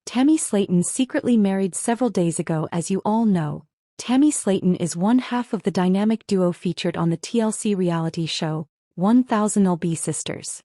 Tammy Slaton secretly married several days ago. As you all know, Tammy Slaton is one half of the dynamic duo featured on the TLC reality show, 1000 lb Sisters.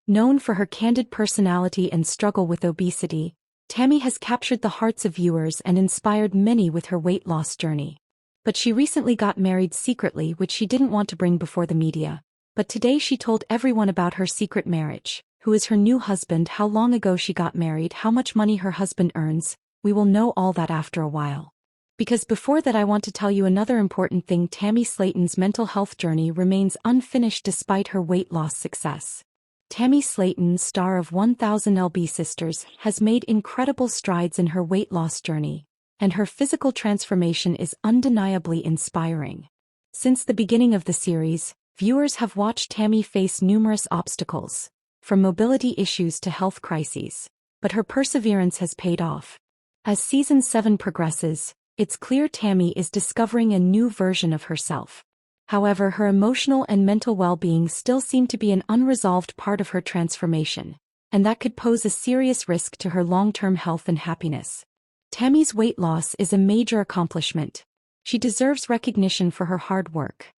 Known for her candid personality and struggle with obesity, Tammy has captured the hearts of viewers and inspired many with her weight loss journey. But she recently got married secretly, which she didn't want to bring before the media. But today she told everyone about her secret marriage, who is her new husband, how long ago she got married, how much money her husband earns. We will know all that after a while. Because before that, I want to tell you another important thing. Tammy Slaton's mental health journey remains unfinished despite her weight loss success. Tammy Slaton, star of 1000 lb Sisters, has made incredible strides in her weight loss journey, and her physical transformation is undeniably inspiring. Since the beginning of the series, viewers have watched Tammy face numerous obstacles, from mobility issues to health crises, but her perseverance has paid off. As Season 7 progresses, it's clear Tammy is discovering a new version of herself. However, her emotional and mental well-being still seem to be an unresolved part of her transformation, and that could pose a serious risk to her long-term health and happiness. Tammy's weight loss is a major accomplishment. She deserves recognition for her hard work.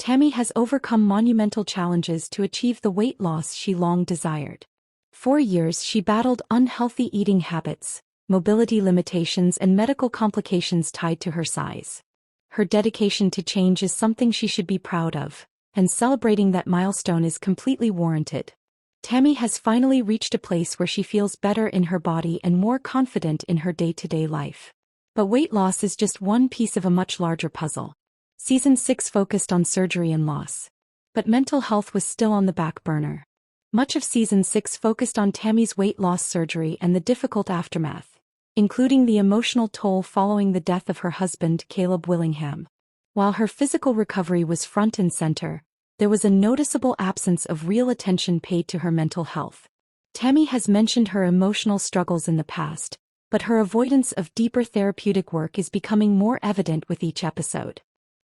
Tammy has overcome monumental challenges to achieve the weight loss she long desired. For years she battled unhealthy eating habits, mobility limitations, and medical complications tied to her size. Her dedication to change is something she should be proud of, and celebrating that milestone is completely warranted. Tammy has finally reached a place where she feels better in her body and more confident in her day-to-day life. But weight loss is just one piece of a much larger puzzle. Season 6 focused on surgery and loss, but mental health was still on the back burner. Much of Season 6 focused on Tammy's weight loss surgery and the difficult aftermath, including the emotional toll following the death of her husband, Caleb Willingham. While her physical recovery was front and center, there was a noticeable absence of real attention paid to her mental health. Tammy has mentioned her emotional struggles in the past, but her avoidance of deeper therapeutic work is becoming more evident with each episode.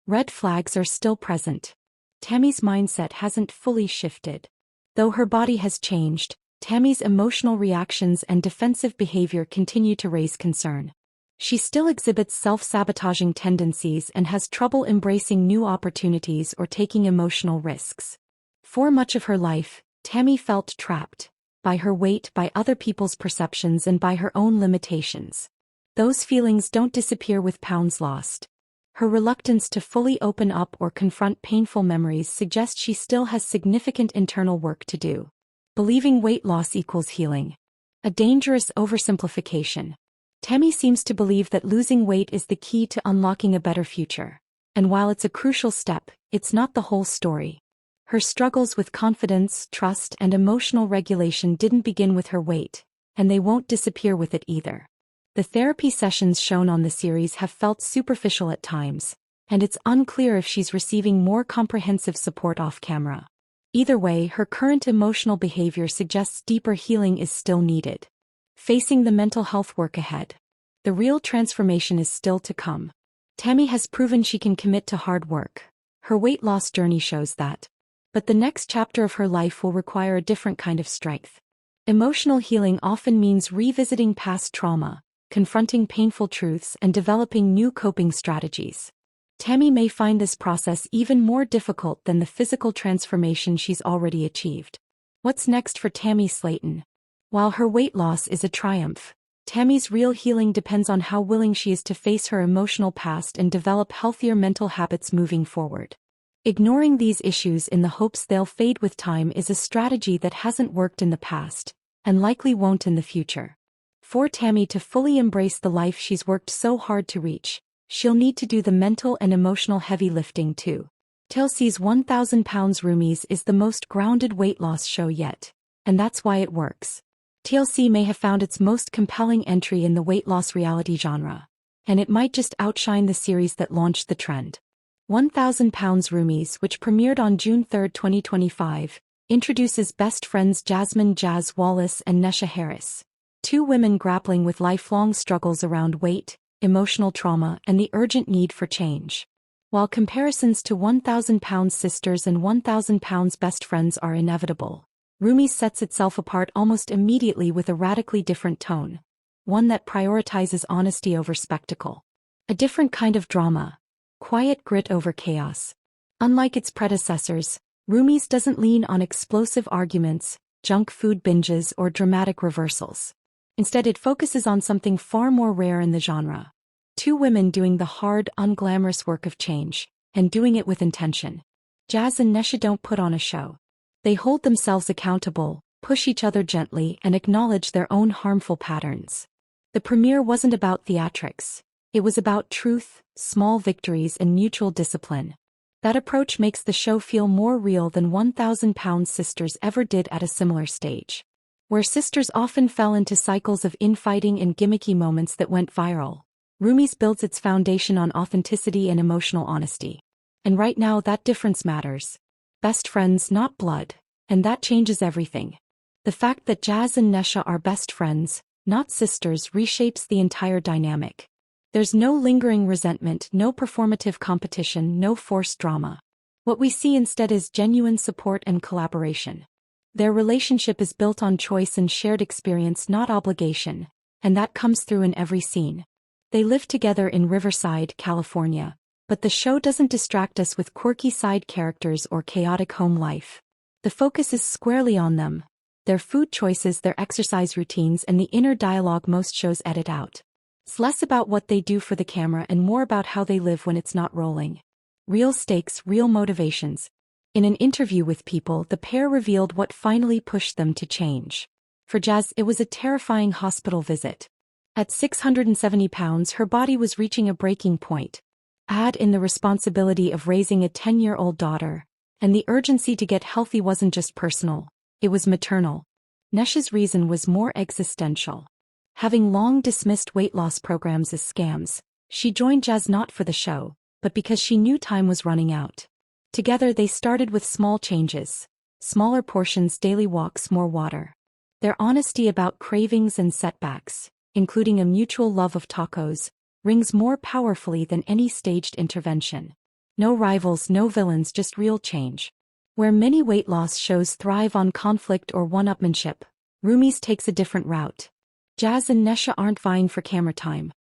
Red flags are still present. Tammy's mindset hasn't fully shifted. Though her body has changed, Tammy's emotional reactions and defensive behavior continue to raise concern. She still exhibits self-sabotaging tendencies and has trouble embracing new opportunities or taking emotional risks. For much of her life, Tammy felt trapped by her weight, by other people's perceptions, and by her own limitations. Those feelings don't disappear with pounds lost. Her reluctance to fully open up or confront painful memories suggests she still has significant internal work to do. Believing weight loss equals healing. A dangerous oversimplification. Tammy seems to believe that losing weight is the key to unlocking a better future. And while it's a crucial step, it's not the whole story. Her struggles with confidence, trust, and emotional regulation didn't begin with her weight, and they won't disappear with it either. The therapy sessions shown on the series have felt superficial at times, and it's unclear if she's receiving more comprehensive support off camera. Either way, her current emotional behavior suggests deeper healing is still needed. Facing the mental health work ahead. The real transformation is still to come. Tammy has proven she can commit to hard work. Her weight loss journey shows that. But the next chapter of her life will require a different kind of strength. Emotional healing often means revisiting past trauma, confronting painful truths, and developing new coping strategies. Tammy may find this process even more difficult than the physical transformation she's already achieved. What's next for Tammy Slaton? While her weight loss is a triumph, Tammy's real healing depends on how willing she is to face her emotional past and develop healthier mental habits moving forward. Ignoring these issues in the hopes they'll fade with time is a strategy that hasn't worked in the past, and likely won't in the future. For Tammy to fully embrace the life she's worked so hard to reach, she'll need to do the mental and emotional heavy lifting too. TLC's 1000 Pounds Roomies is the most grounded weight loss show yet, and that's why it works. TLC may have found its most compelling entry in the weight loss reality genre, and it might just outshine the series that launched the trend. 1000 Pounds Roomies, which premiered on June 3, 2025, introduces best friends Jasmine Jazz Wallace and Nesha Harris, two women grappling with lifelong struggles around weight, emotional trauma, and the urgent need for change. While comparisons to 1000 Pounds Sisters and 1000 Pounds Best Friends are inevitable, Roomies sets itself apart almost immediately with a radically different tone. one that prioritizes honesty over spectacle. A different kind of drama. Quiet grit over chaos. Unlike its predecessors, Rumi's doesn't lean on explosive arguments, junk food binges, or dramatic reversals. Instead, it focuses on something far more rare in the genre. Two women doing the hard, unglamorous work of change, and doing it with intention. Jazz and Nesha don't put on a show. They hold themselves accountable, push each other gently, and acknowledge their own harmful patterns. The premiere wasn't about theatrics. It was about truth, small victories, and mutual discipline. That approach makes the show feel more real than 1,000-pound Sisters ever did at a similar stage. Where Sisters often fell into cycles of infighting and gimmicky moments that went viral, Rumi's builds its foundation on authenticity and emotional honesty. And right now that difference matters. Best friends, not blood. And that changes everything. The fact that Jazz and Nesha are best friends, not sisters, reshapes the entire dynamic. There's no lingering resentment, no performative competition, no forced drama. What we see instead is genuine support and collaboration. Their relationship is built on choice and shared experience, not obligation, and that comes through in every scene. They live together in Riverside, California, but the show doesn't distract us with quirky side characters or chaotic home life. The focus is squarely on them, their food choices, their exercise routines, and the inner dialogue most shows edit out. It's less about what they do for the camera and more about how they live when it's not rolling. Real stakes, real motivations. In an interview with People, the pair revealed what finally pushed them to change. For Jazz, it was a terrifying hospital visit. At 670 pounds, her body was reaching a breaking point. Add in the responsibility of raising a 10-year-old daughter, and the urgency to get healthy wasn't just personal, it was maternal. Nesha's reason was more existential. Having long dismissed weight loss programs as scams, she joined Jazz not for the show, but because she knew time was running out. Together they started with small changes. Smaller portions, daily walks, more water. Their honesty about cravings and setbacks, including a mutual love of tacos, rings more powerfully than any staged intervention. No rivals, no villains, just real change. Where many weight loss shows thrive on conflict or one-upmanship, Rumi's takes a different route. Jazz and Nesha aren't vying for camera time.